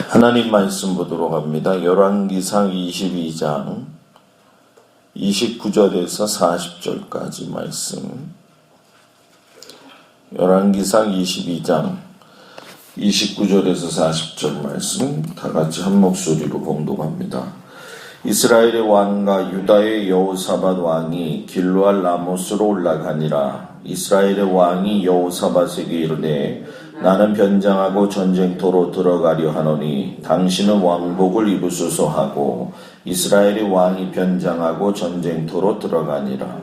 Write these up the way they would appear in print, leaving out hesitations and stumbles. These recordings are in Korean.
하나님 말씀 보도록 합니다. 열왕기상 22장 29절에서 40절까지 말씀. 열왕기상 22장 29절에서 40절 말씀 다 같이 한 목소리로 봉독합니다. 이스라엘의 왕과 유다의 여호사밧 왕이 길르앗 라모스로 올라가니라. 이스라엘의 왕이 여호사밧에게 이르되 나는 변장하고 전쟁터로 들어가려 하노니 당신은 왕복을 입으소서 하고 이스라엘의 왕이 변장하고 전쟁터로 들어가니라.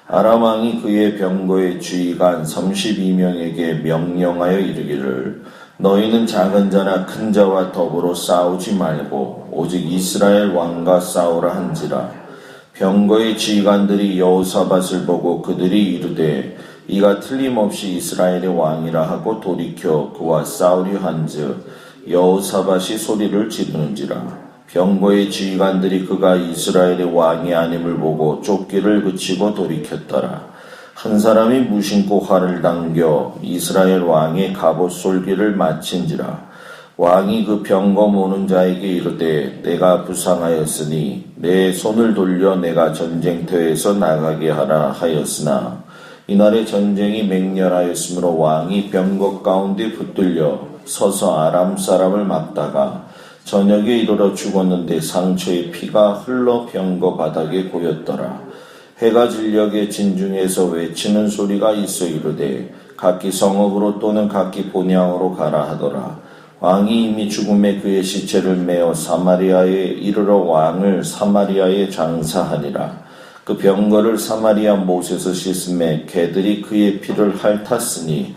아람 왕이 그의 병거의 주의관 32명에게 명령하여 이르기를 너희는 작은 자나 큰 자와 더불어 싸우지 말고 오직 이스라엘 왕과 싸우라 한지라. 병거의 지휘관들이 여호사밧을 보고 그들이 이르되 이가 틀림없이 이스라엘의 왕이라 하고 돌이켜 그와 싸우려 한즉 여호사밧이 소리를 지르는지라. 병거의 지휘관들이 그가 이스라엘의 왕이 아님을 보고 쫓기를 그치고 돌이켰더라. 한 사람이 무심코 활을 당겨 이스라엘 왕의 갑옷 솔기를 마친지라. 왕이 그 병거 모는 자에게 이르되 내가 부상하였으니 내 손을 돌려 내가 전쟁터에서 나가게 하라 하였으나 이날에 전쟁이 맹렬하였으므로 왕이 병거 가운데 붙들려 서서 아람 사람을 막다가 저녁에 이르러 죽었는데 상처의 피가 흘러 병거 바닥에 고였더라. 해가 진녘에 진중에서 외치는 소리가 있어 이르되 각기 성읍으로 또는 각기 본향으로 가라 하더라. 왕이 이미 죽음에 그의 시체를 메어 사마리아에 이르러 왕을 사마리아에 장사하니라. 그 병거를 사마리아 못에서 씻음에 개들이 그의 피를 핥았으니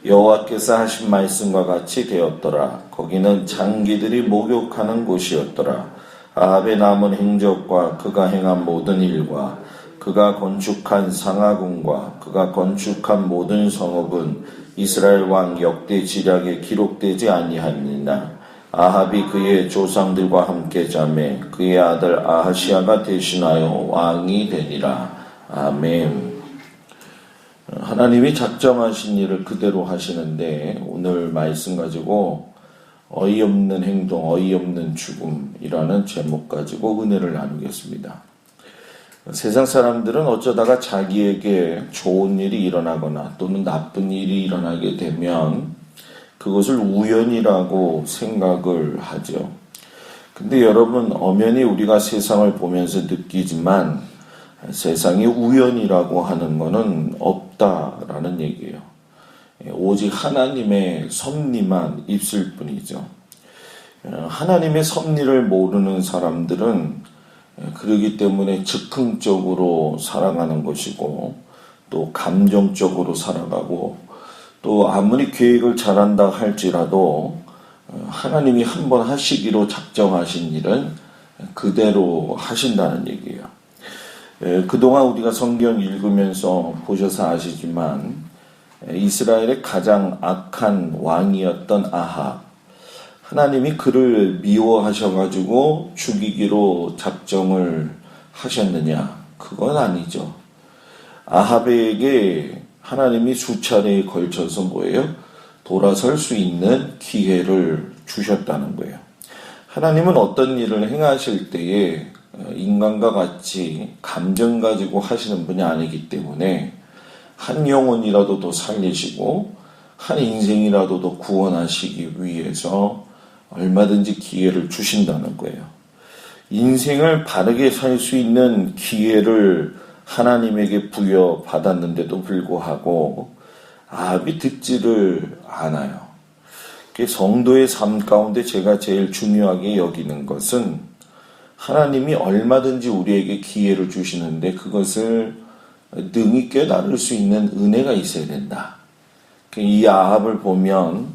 여호와께서 하신 말씀과 같이 되었더라. 거기는 장기들이 목욕하는 곳이었더라. 아합의 남은 행적과 그가 행한 모든 일과 그가 건축한 상하궁과 그가 건축한 모든 성읍은 이스라엘 왕 역대 지략에 기록되지 아니하니라. 아합이 그의 조상들과 함께 자매 그의 아들 아하시아가 대신하여 왕이 되니라. 아멘. 하나님이 작정하신 일을 그대로 하시는데 오늘 말씀 가지고 어이없는 행동, 어이없는 죽음이라는 제목 가지고 은혜를 나누겠습니다. 세상 사람들은 어쩌다가 자기에게 좋은 일이 일어나거나 또는 나쁜 일이 일어나게 되면 그것을 우연이라고 생각을 하죠. 근데 여러분, 엄연히 우리가 세상을 보면서 느끼지만 세상에 우연이라고 하는 것은 없다라는 얘기예요. 오직 하나님의 섭리만 있을 뿐이죠. 하나님의 섭리를 모르는 사람들은 그러기 때문에 즉흥적으로 살아가는 것이고 또 감정적으로 살아가고 또 아무리 계획을 잘한다 할지라도 하나님이 한번 하시기로 작정하신 일은 그대로 하신다는 얘기예요. 그동안 우리가 성경 읽으면서 보셔서 아시지만 이스라엘의 가장 악한 왕이었던 아합, 하나님이 그를 미워하셔가지고 죽이기로 작정을 하셨느냐? 그건 아니죠. 아합에게 하나님이 수차례에 걸쳐서 뭐예요? 돌아설 수 있는 기회를 주셨다는 거예요. 하나님은 어떤 일을 행하실 때에 인간과 같이 감정 가지고 하시는 분이 아니기 때문에 한 영혼이라도 더 살리시고 한 인생이라도 더 구원하시기 위해서 얼마든지 기회를 주신다는 거예요. 인생을 바르게 살 수 있는 기회를 하나님에게 부여받았는데도 불구하고 아합이 듣지를 않아요. 성도의 삶 가운데 제가 제일 중요하게 여기는 것은 하나님이 얼마든지 우리에게 기회를 주시는데 그것을 능히 깨달을 수 있는 은혜가 있어야 된다. 이 아합을 보면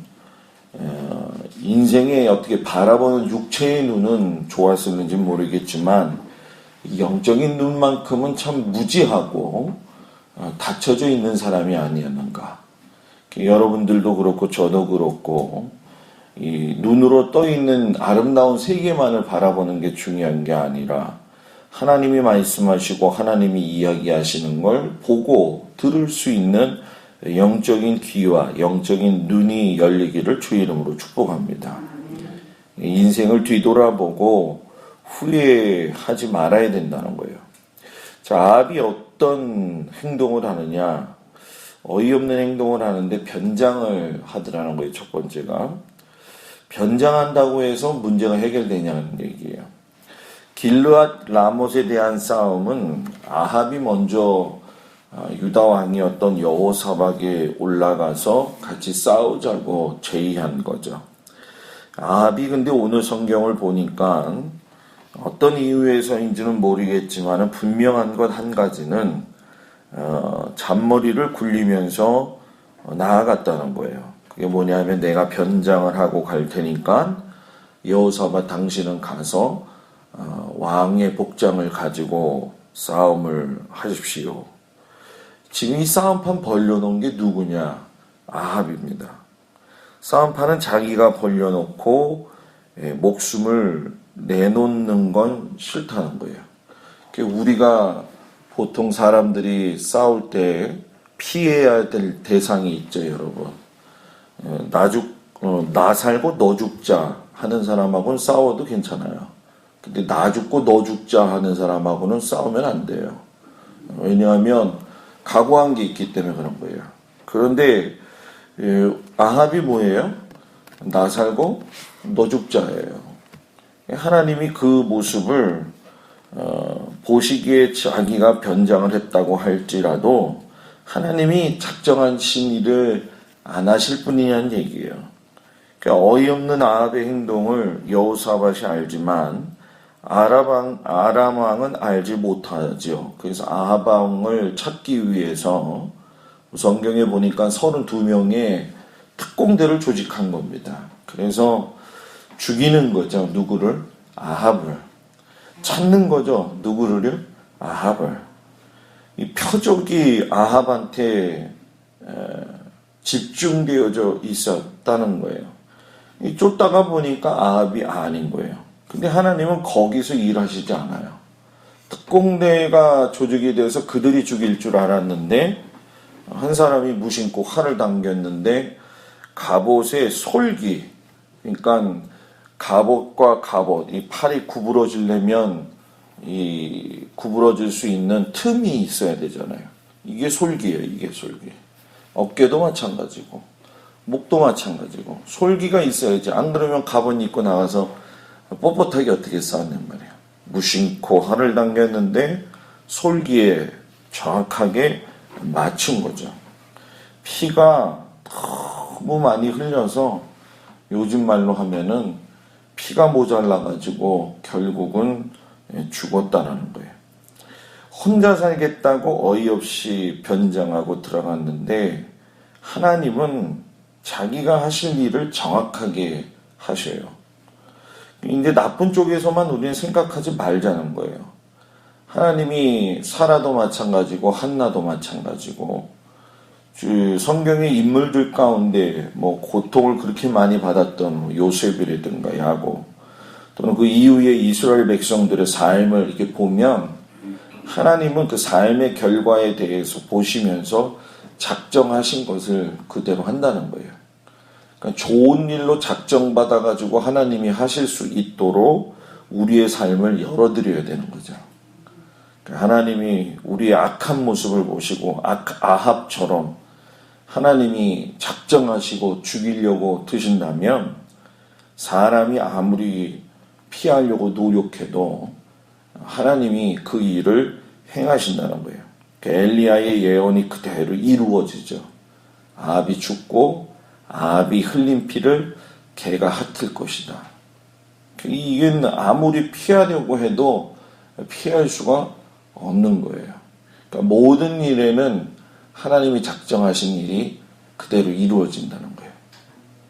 인생에 어떻게 바라보는 육체의 눈은 좋았었는지 모르겠지만 영적인 눈만큼은 참 무지하고 닫혀져 있는 사람이 아니었는가. 여러분들도 그렇고 저도 그렇고 이 눈으로 떠 있는 아름다운 세계만을 바라보는 게 중요한 게 아니라 하나님이 말씀하시고 하나님이 이야기하시는 걸 보고 들을 수 있는 영적인 귀와 영적인 눈이 열리기를 주의 이름으로 축복합니다. 인생을 뒤돌아보고 후회하지 말아야 된다는 거예요. 자, 아합이 어떤 행동을 하느냐? 어이없는 행동을 하는데 변장을 하더라는 거예요. 첫 번째가. 변장한다고 해서 문제가 해결되냐는 얘기예요. 길르앗 라못에 대한 싸움은 아합이 먼저 유다 왕이었던 여호사밧에 올라가서 같이 싸우자고 제의한 거죠. 아합이 근데 오늘 성경을 보니까 어떤 이유에서인지는 모르겠지만 분명한 것 한 가지는 잔머리를 굴리면서 나아갔다는 거예요. 그게 뭐냐면 내가 변장을 하고 갈 테니까 여호사밧 당신은 가서 왕의 복장을 가지고 싸움을 하십시오. 지금 이 싸움판 벌려놓은 게 누구냐? 아합입니다. 싸움판은 자기가 벌려놓고 목숨을 내놓는 건 싫다는 거예요. 우리가 보통 사람들이 싸울 때 피해야 될 대상이 있죠, 여러분. 나 살고 너 죽자 하는 사람하고는 싸워도 괜찮아요. 근데 나 죽고 너 죽자 하는 사람하고는 싸우면 안 돼요. 왜냐하면 각오한 게 있기 때문에 그런 거예요. 그런데 아합이 뭐예요? 나 살고 너 죽자예요. 하나님이 그 모습을 보시기에 자기가 변장을 했다고 할지라도 하나님이 작정하신 일을 안 하실 분이냐는 얘기예요. 그러니까 어이없는 아합의 행동을 여호사밧이 알지만 아람 왕은 알지 못하죠. 그래서 아합 왕을 찾기 위해서 성경에 보니까 32명의 특공대를 조직한 겁니다. 그래서 죽이는 거죠. 누구를? 아합을. 찾는 거죠. 누구를요? 아합을. 이 표적이 아합한테 집중되어져 있었다는 거예요. 쫓다가 보니까 아합이 아닌 거예요. 근데 하나님은 거기서 일하시지 않아요. 특공대가 조직이 돼서 그들이 죽일 줄 알았는데 한 사람이 무심코 활을 당겼는데 갑옷의 솔기, 그러니까 갑옷과 갑옷, 이 팔이 구부러지려면 이 구부러질 수 있는 틈이 있어야 되잖아요. 이게 솔기예요. 이게 솔기. 어깨도 마찬가지고 목도 마찬가지고 솔기가 있어야지. 안 그러면 갑옷 입고 나가서 뻣뻣하게 어떻게 싸웠냔 말이에요. 무심코 활을 당겼는데 솔기에 정확하게 맞춘 거죠. 피가 너무 많이 흘려서 요즘 말로 하면은 피가 모자라가지고 결국은 죽었다는 거예요. 혼자 살겠다고 어이없이 변장하고 들어갔는데 하나님은 자기가 하실 일을 정확하게 하셔요. 이제 나쁜 쪽에서만 우리는 생각하지 말자는 거예요. 하나님이 사라도 마찬가지고 한나도 마찬가지고 성경의 인물들 가운데 고통을 그렇게 많이 받았던 요셉이라든가 야곱 또는 그 이후에 이스라엘 백성들의 삶을 이렇게 보면 하나님은 그 삶의 결과에 대해서 보시면서 작정하신 것을 그대로 한다는 거예요. 그러니까 좋은 일로 작정받아가지고 하나님이 하실 수 있도록 우리의 삶을 열어드려야 되는 거죠. 그러니까 하나님이 우리의 악한 모습을 보시고 아합처럼 하나님이 작정하시고 죽이려고 드신다면 사람이 아무리 피하려고 노력해도 하나님이 그 일을 행하신다는 거예요. 그러니까 엘리야의 예언이 그대로 이루어지죠. 아합이 죽고 아합이 흘린 피를 개가 핥을 것이다. 이게 아무리 피하려고 해도 피할 수가 없는 거예요. 그러니까 모든 일에는 하나님이 작정하신 일이 그대로 이루어진다는 거예요.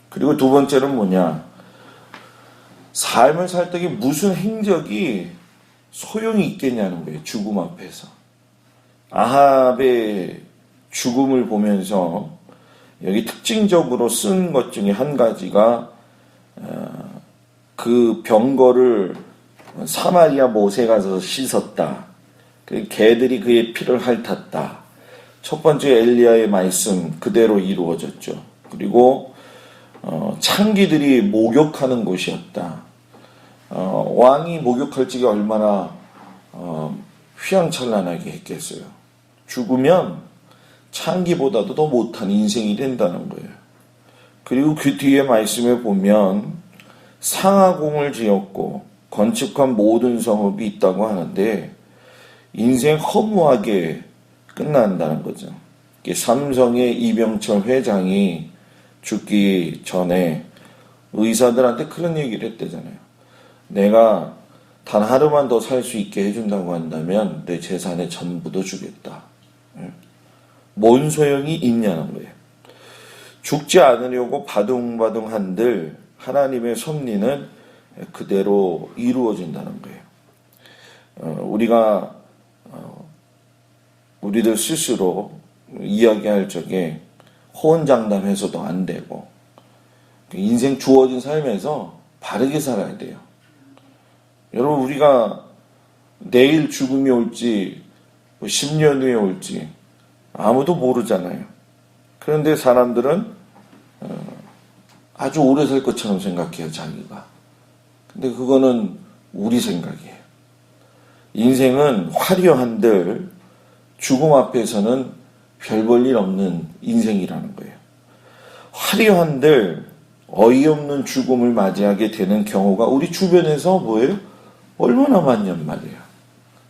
그리고 두 번째는 뭐냐? 삶을 살 때 무슨 행적이 소용이 있겠냐는 거예요. 죽음 앞에서. 아합의 죽음을 보면서 여기 특징적으로 쓴 것 중에 한 가지가 그 병거를 사마리아 못에 가서 씻었다. 개들이 그의 피를 핥았다. 첫 번째 엘리야의 말씀 그대로 이루어졌죠. 그리고 창기들이 목욕하는 곳이었다. 왕이 목욕할 적이 얼마나 휘황찬란하게 했겠어요. 죽으면 창기보다도 더 못한 인생이 된다는 거예요. 그리고 그 뒤에 말씀에 보면 상하궁을 지었고 건축한 모든 성읍이 있다고 하는데 인생 허무하게 끝난다는 거죠. 삼성의 이병철 회장이 죽기 전에 의사들한테 그런 얘기를 했대잖아요. 내가 단 하루만 더 살 수 있게 해준다고 한다면 내 재산의 전부도 주겠다. 뭔 소용이 있냐는 거예요. 죽지 않으려고 바둥바둥 한들 하나님의 섭리는 그대로 이루어진다는 거예요. 우리가 우리들 스스로 이야기할 적에 호언장담해서도 안 되고 인생 주어진 삶에서 바르게 살아야 돼요. 여러분 우리가 내일 죽음이 올지 10년 후에 올지 아무도 모르잖아요. 그런데 사람들은 아주 오래 살 것처럼 생각해요, 자기가. 근데 그거는 우리 생각이에요. 인생은 화려한들 죽음 앞에서는 별 볼 일 없는 인생이라는 거예요. 화려한들 어이없는 죽음을 맞이하게 되는 경우가 우리 주변에서 뭐예요? 얼마나 많냔 말이에요.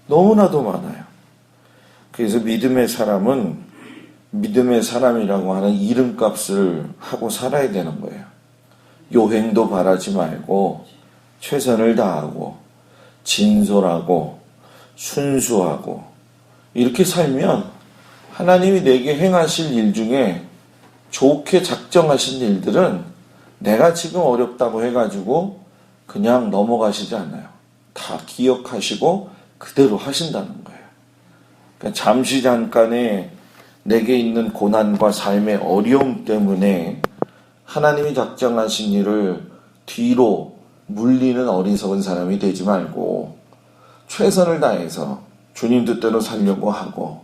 너무나도 많아요. 그래서 믿음의 사람은 믿음의 사람이라고 하는 이름값을 하고 살아야 되는 거예요. 요행도 바라지 말고 최선을 다하고 진솔하고 순수하고 이렇게 살면 하나님이 내게 행하실 일 중에 좋게 작정하신 일들은 내가 지금 어렵다고 해가지고 그냥 넘어가시지 않아요. 다 기억하시고 그대로 하신다는 거예요. 그러니까 잠시 잠깐의 내게 있는 고난과 삶의 어려움 때문에 하나님이 작정하신 일을 뒤로 물리는 어리석은 사람이 되지 말고 최선을 다해서 주님 뜻대로 살려고 하고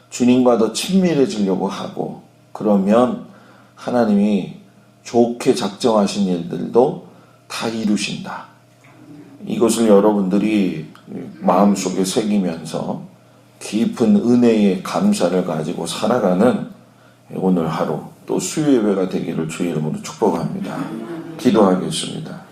주님과 더 친밀해지려고 하고 그러면 하나님이 좋게 작정하신 일들도 다 이루신다. 이것을 여러분들이 마음속에 새기면서 깊은 은혜의 감사를 가지고 살아가는 오늘 하루 또 수요예배가 되기를 주의 이름으로 축복합니다. 기도하겠습니다.